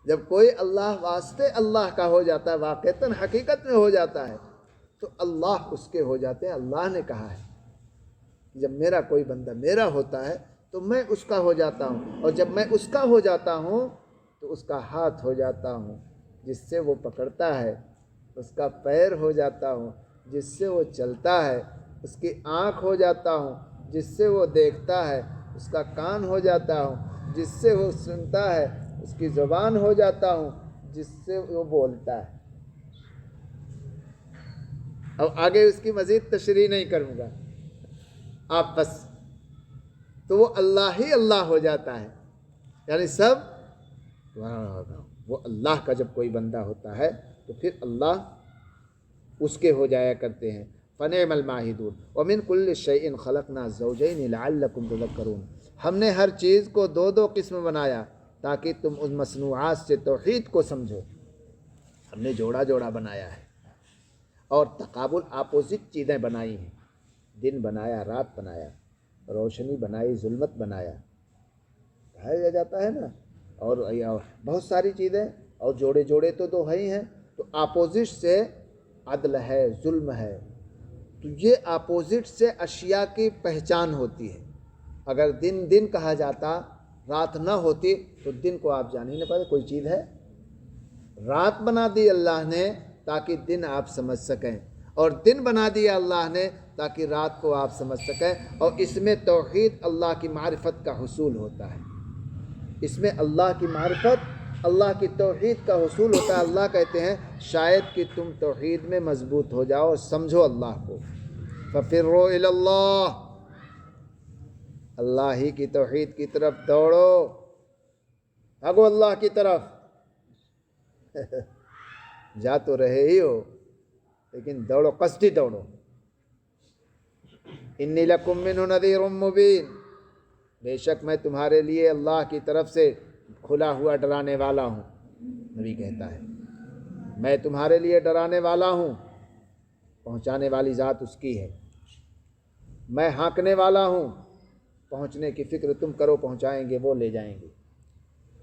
جب کوئی اللہ واسطے اللہ کا ہو جاتا ہے، واقعتاً حقیقت میں ہو جاتا ہے، تو اللہ اس کے ہو جاتے ہیں۔ اللہ نے کہا ہے جب میرا کوئی بندہ میرا ہوتا ہے تو میں اس کا ہو جاتا ہوں، اور جب میں اس کا ہو جاتا ہوں تو اس کا ہاتھ ہو جاتا ہوں جس سے وہ پکڑتا ہے، اس کا پیر ہو جاتا ہوں جس سے وہ چلتا ہے، اس کی آنکھ ہو جاتا ہوں جس سے وہ دیکھتا ہے، اس کا کان ہو جاتا ہوں جس سے وہ سنتا ہے، اس کی زبان ہو جاتا ہوں جس سے وہ بولتا ہے۔ اب آگے اس کی مزید تشریح نہیں کروں گا، آپ بس تو وہ اللہ ہی اللہ ہو جاتا ہے، یعنی سب وہ اللہ کا جب کوئی بندہ ہوتا ہے تو پھر اللہ اس کے ہو جایا کرتے ہیں۔ فنعم الماہدون ومن کل شیء خلقنا زوجین لعلکم تذکرون، ہم نے ہر چیز کو دو دو قسم بنایا تاکہ تم ان مصنوعات سے توحید کو سمجھو۔ ہم نے جوڑا جوڑا بنایا ہے اور تقابل اپوزٹ چیزیں بنائی ہیں، دن بنایا، رات بنایا، روشنی بنائی، ظلمت بنایا، کہا جاتا ہے نا، اور بہت ساری چیزیں، اور جوڑے جوڑے تو دو ہی ہیں، تو اپوزٹ سے عدل ہے، ظلم ہے، تو یہ اپوزٹ سے اشیاء کی پہچان ہوتی ہے۔ اگر دن دن کہا جاتا، رات نہ ہوتی تو دن کو آپ جان ہی نہ پاتے کوئی چیز ہے۔ رات بنا دی اللہ نے تاکہ دن آپ سمجھ سکیں، اور دن بنا دیا اللہ نے تاکہ رات کو آپ سمجھ سکیں، اور اس میں توحید اللہ کی معرفت کا حصول ہوتا ہے، اس میں اللہ کی معرفت، اللہ کی توحید کا حصول ہوتا ہے۔ اللہ کہتے ہیں شاید کہ تم توحید میں مضبوط ہو جاؤ اور سمجھو اللہ کو، فَفِرُّوا إِلَى اللَّهِ، اللہ ہی کی توحید کی طرف دوڑو، بھاگو اللہ کی طرف۔ جا تو رہے ہی ہو لیکن دوڑو، قصدی دوڑو۔ انی لکم منہ نذیر مبین، بے شک میں تمہارے لیے اللہ کی طرف سے کھلا ہوا ڈرانے والا ہوں۔ نبی کہتا ہے میں تمہارے لیے ڈرانے والا ہوں، پہنچانے والی ذات اس کی ہے۔ میں ہانکنے والا ہوں، پہنچنے کی فکر تم کرو، پہنچائیں گے، وہ لے جائیں گے۔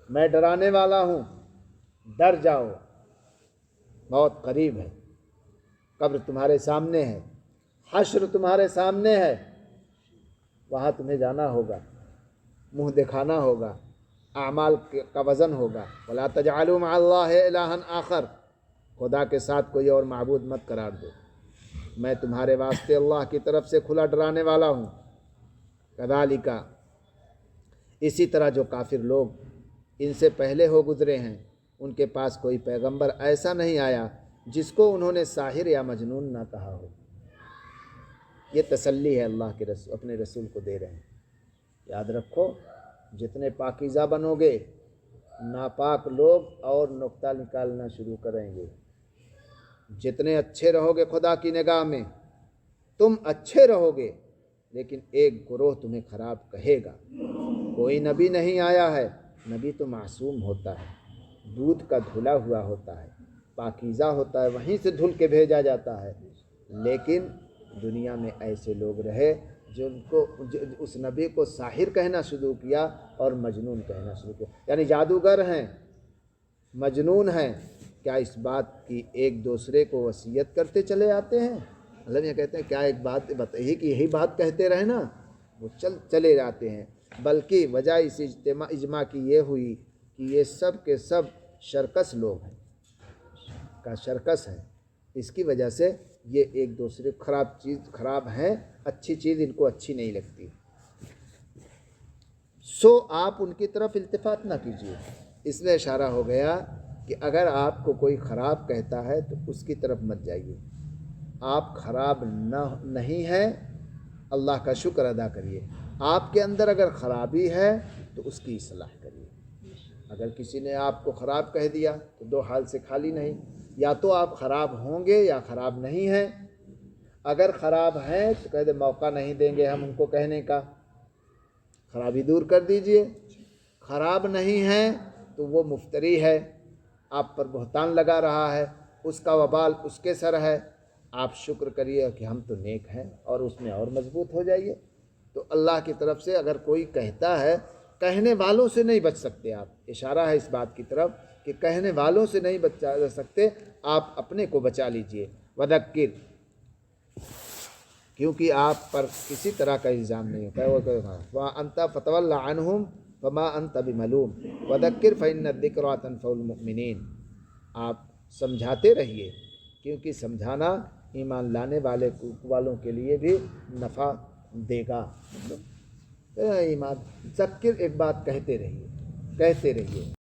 میں ڈرانے والا ہوں، ڈر جاؤ، موت قریب ہے، قبر تمہارے سامنے ہے، حشر تمہارے سامنے ہے، وہاں تمہیں جانا ہوگا، منہ دکھانا ہوگا، اعمال کا وزن ہوگا۔ وَلَا تَجْعَلُوا مَعَ اللَّهِ إِلَٰهًا آخر، خدا کے ساتھ کوئی اور معبود مت قرار دو، میں تمہارے واسطے اللہ کی طرف سے کھلا ڈرانے والا ہوں۔ کذالک، اسی طرح جو کافر لوگ ان سے پہلے ہو گزرے ہیں، ان کے پاس کوئی پیغمبر ایسا نہیں آیا جس کو انہوں نے ساحر یا مجنون نہ کہا ہو۔ یہ تسلی ہے اللہ کے رسول اپنے رسول کو دے رہے ہیں، یاد رکھو جتنے پاکیزہ بنو گے، ناپاک لوگ اور نقطہ نکالنا شروع کریں گے۔ جتنے اچھے رہو گے خدا کی نگاہ میں، تم اچھے رہو گے، لیکن ایک گروہ تمہیں خراب کہے گا۔ کوئی نبی نہیں آیا ہے، نبی تو معصوم ہوتا ہے، دودھ کا دھلا ہوا ہوتا ہے، پاکیزہ ہوتا ہے، وہیں سے دھل کے بھیجا جاتا ہے، لیکن دنیا میں ایسے لوگ رہے جو اس نبی کو ساحر کہنا شروع کیا اور مجنون کہنا شروع کیا، یعنی جادوگر ہیں، مجنون ہیں۔ کیا اس بات کی ایک دوسرے کو وصیت کرتے چلے آتے ہیں؟ اللہ یہ کہتے ہیں کیا ایک بات بتائیے کہ یہی بات کہتے رہے نا، وہ چلے جاتے ہیں۔ بلکہ وجہ اس اجماع کی یہ ہوئی کہ یہ سب کے سب شرکس لوگ ہیں، کا شرکس ہے، اس کی وجہ سے یہ ایک دوسرے خراب ہیں، اچھی چیز ان کو اچھی نہیں لگتی، سو آپ ان کی طرف التفات نہ کیجیے۔ اس میں اشارہ ہو گیا کہ اگر آپ کو کوئی خراب کہتا ہے تو اس کی طرف مت جائیے، آپ خراب نہیں ہیں، اللہ کا شکر ادا کریے۔ آپ کے اندر اگر خرابی ہے تو اس کی اصلاح کریے۔ اگر کسی نے آپ کو خراب کہہ دیا تو دو حال سے خالی نہیں، یا تو آپ خراب ہوں گے یا خراب نہیں ہیں۔ اگر خراب ہیں تو کہہ دے موقع نہیں دیں گے ہم ان کو کہنے کا، خرابی دور کر دیجئے۔ خراب نہیں ہیں تو وہ مفتری ہے، آپ پر بہتان لگا رہا ہے، اس کا وبال اس کے سر ہے۔ آپ شکر کریے کہ ہم تو نیک ہیں، اور اس میں اور مضبوط ہو جائیے۔ تو اللہ کی طرف سے اگر کوئی کہتا ہے کہنے والوں سے نہیں بچ سکتے آپ، اشارہ ہے اس بات کی طرف کہ کہنے والوں سے نہیں بچا سکتے، آپ اپنے کو بچا لیجئے۔ وذکر، کیونکہ آپ پر کسی طرح کا الزام نہیں ہوتا ہے۔ وَأَنْتَ فَتَوَلَّ عَنْهُمْ فَمَا أَنْتَ بِمَلُومٍ وَذَكِّرْ فَإِنَّ الذِّكْرَىٰ تَنفَعُ الْمُؤْمِنِينَ، آپ سمجھاتے رہیے کیونکہ سمجھانا ایمان لانے والوں کے لیے بھی نفع دے گا۔ ایمان ذکر، ایک بات کہتے رہیے، کہتے رہیے۔